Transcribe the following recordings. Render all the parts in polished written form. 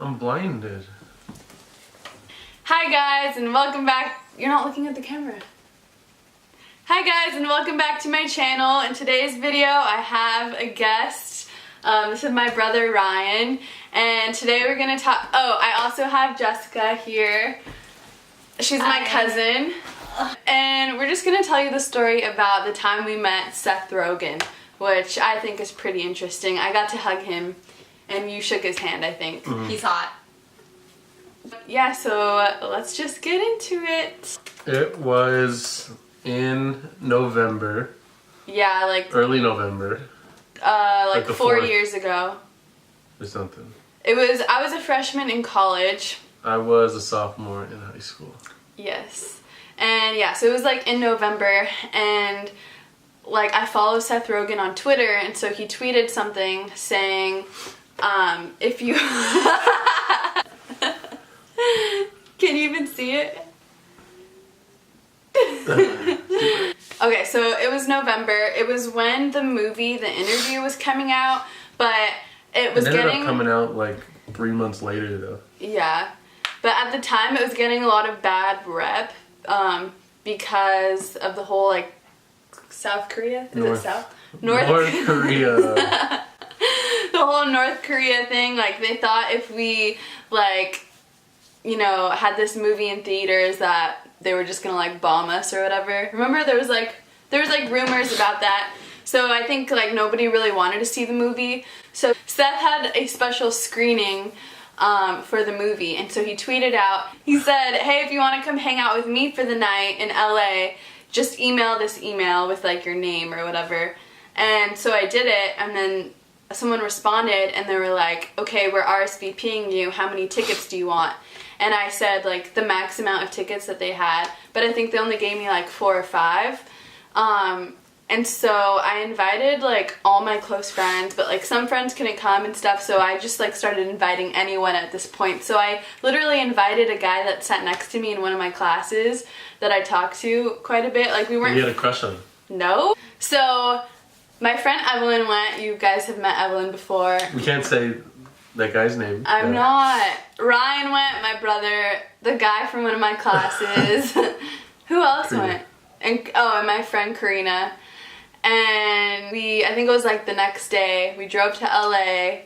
I'm blinded. Hi guys and welcome back. You're not looking at the camera. Hi guys and welcome back to my channel. In today's video I have a guest. This is my brother Ryan, and today we're gonna talk. Oh, I also have Jessica here. She's my cousin. And we're just gonna tell you the story about the time we met Seth Rogen, which I think is pretty interesting. I got to hug him and you shook his hand, I think. Mm-hmm. He's hot. Yeah, so let's just get into it. It was in November. Yeah, like early November. Like the 4 4th. years ago. Or something. I was a freshman in college. I was a sophomore in high school. Yes. And yeah, so it was like in November, and like I follow Seth Rogen on Twitter, and so he tweeted something saying, if you can you even see it? Okay, so it was November. It was when the movie The Interview was coming out, but it was ended up coming out like 3 months later though. Yeah, but at the time it was getting a lot of bad rep because of the whole like South Korea? North Korea. The whole North Korea thing. Like they thought if we like, you know, had this movie in theaters that they were just gonna like bomb us or whatever. Remember there was like rumors about that. So I think like nobody really wanted to see the movie. So Seth had a special screening for the movie, and so he tweeted out, he said, hey, if you want to come hang out with me for the night in LA, just email this email with like your name or whatever. And so I did it, and then someone responded and they were like, okay, we're RSVPing you, how many tickets do you want? And I said like the max amount of tickets that they had, but I think they only gave me like 4 or 5. And so I invited like all my close friends, but like some friends couldn't come and stuff, so I just like started inviting anyone at this point. So I literally invited a guy that sat next to me in one of my classes that I talked to quite a bit. Like we weren't... You had a crush on him? No. So my friend Evelyn went. You guys have met Evelyn before. We can't say that guy's name. I'm not. Ryan went, my brother, the guy from one of my classes. Who else Karina. went? And my friend Karina. And I think it was like the next day, we drove to LA,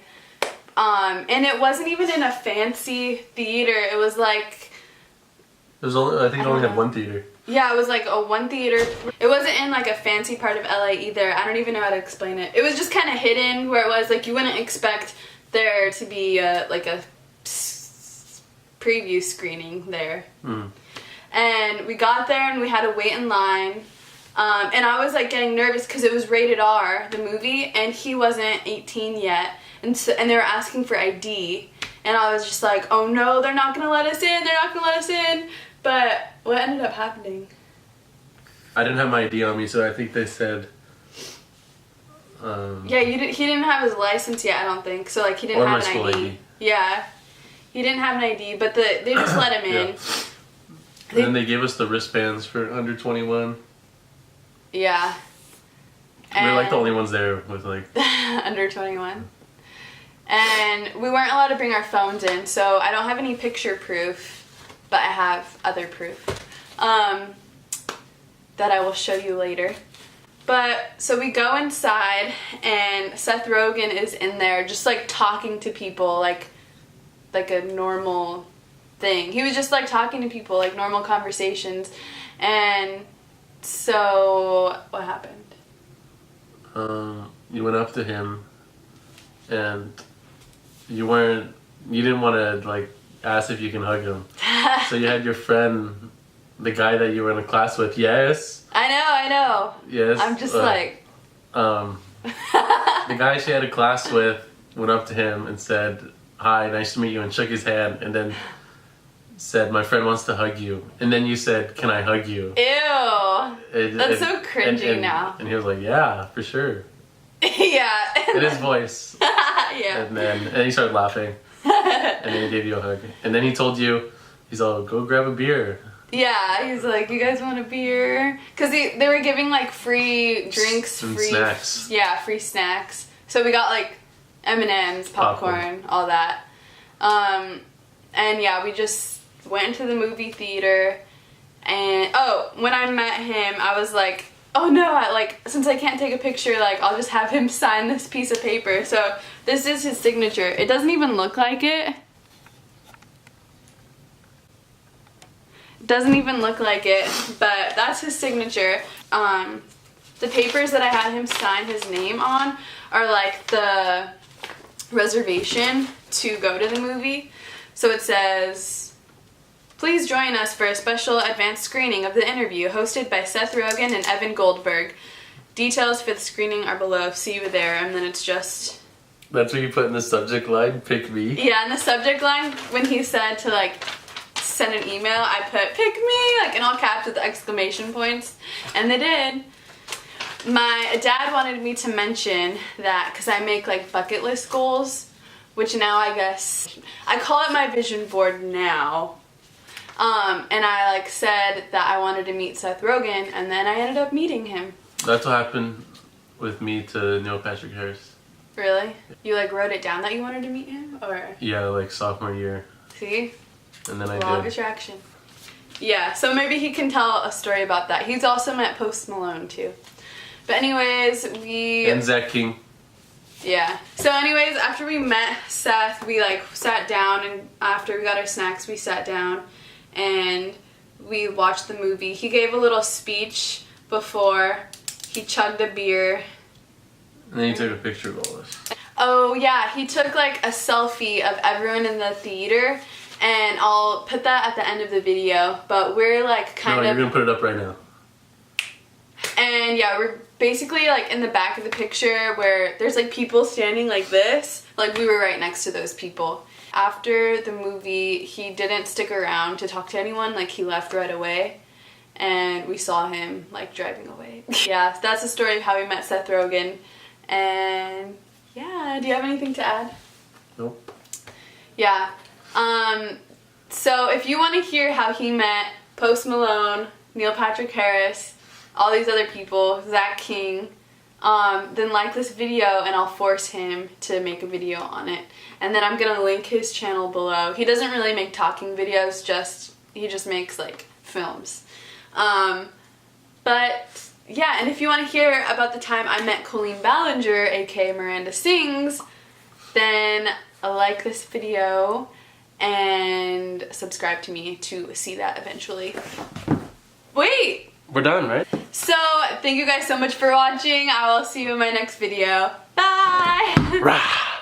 and it wasn't even in a fancy theater. It was like... I think it only had one theater. Yeah, it was like a one theater. It wasn't in like a fancy part of LA either. I don't even know how to explain it. It was just kind of hidden where it was like you wouldn't expect there to be like a preview screening there. Mm. And we got there and we had to wait in line. And I was like getting nervous because it was rated R, the movie, and he wasn't 18 yet, and they were asking for ID, and I was just like, oh no, they're not gonna let us in, they're not gonna let us in. But what ended up happening? I didn't have my ID on me, so I think they said... yeah, he didn't have his license yet, I don't think, so like he didn't have an ID. Yeah, he didn't have an ID, but they just let him in. Yeah. And then they gave us the wristbands for under 21. Yeah. We're like the only ones there with like... under 21. And we weren't allowed to bring our phones in, so I don't have any picture proof, but I have other proof that I will show you later. But, so we go inside, and Seth Rogen is in there just like talking to people like a normal thing. He was just like talking to people like normal conversations, and... So, what happened? You went up to him, and you didn't want to, like, ask if you can hug him. So you had your friend, the guy that you were in a class with, yes? I know. Yes. I'm just like... The guy she had a class with went up to him and said, hi, nice to meet you, and shook his hand, and then... said, my friend wants to hug you. And then you said, can I hug you? Ew. That's so cringy now. And he was like, yeah, for sure. Yeah. In his voice. Yeah. And he started laughing. And then he gave you a hug. And then he told you, he's all, go grab a beer. Yeah, he's like, you guys want a beer? Because they were giving like free drinks, and free snacks. Yeah, free snacks. So we got like M&M's, popcorn, all that. And yeah, we just went into the movie theater, and when I met him, I was like, oh no, since I can't take a picture, like, I'll just have him sign this piece of paper. So this is his signature. It doesn't even look like it. Doesn't even look like it, but that's his signature. The papers that I had him sign his name on are like the reservation to go to the movie. So it says, please join us for a special advanced screening of the interview hosted by Seth Rogen and Evan Goldberg. Details for the screening are below. See you there. And then it's just... That's what you put in the subject line, pick me? Yeah, in the subject line, when he said to like send an email, I put pick me, like in all caps with the exclamation points. And they did. My dad wanted me to mention that because I make like bucket list goals, which now I guess I call it my vision board now. And I like said that I wanted to meet Seth Rogen, and then I ended up meeting him. That's what happened with me to Neil Patrick Harris. Really? You like wrote it down that you wanted to meet him, or? Yeah, like sophomore year. See? And then I Law of did. attraction. Yeah, so maybe he can tell a story about that. He's also met Post Malone too. But anyways, And Zach King. Yeah. So anyways, after we met Seth, we like sat down, and after we got our snacks, we sat down and we watched the movie. He gave a little speech before. He chugged a beer. And then he took a picture of all this. Oh yeah, he took like a selfie of everyone in the theater, and I'll put that at the end of the video, but we're like kind No, of... you're gonna put it up right now. And yeah, we're basically like in the back of the picture where there's like people standing like this. Like we were right next to those people. After the movie, he didn't stick around to talk to anyone. Like he left right away. And we saw him like driving away. Yeah, that's the story of how we met Seth Rogen. And yeah, do you have anything to add? Nope. Yeah. So if you want to hear how he met Post Malone, Neil Patrick Harris, all these other people, Zach King, then like this video and I'll force him to make a video on it. And then I'm gonna link his channel below. He doesn't really make talking videos, he just makes like films. But yeah, and if you want to hear about the time I met Colleen Ballinger, aka Miranda Sings, then like this video and subscribe to me to see that eventually. Wait! We're done, right? So, thank you guys so much for watching. I will see you in my next video. Bye! Rah!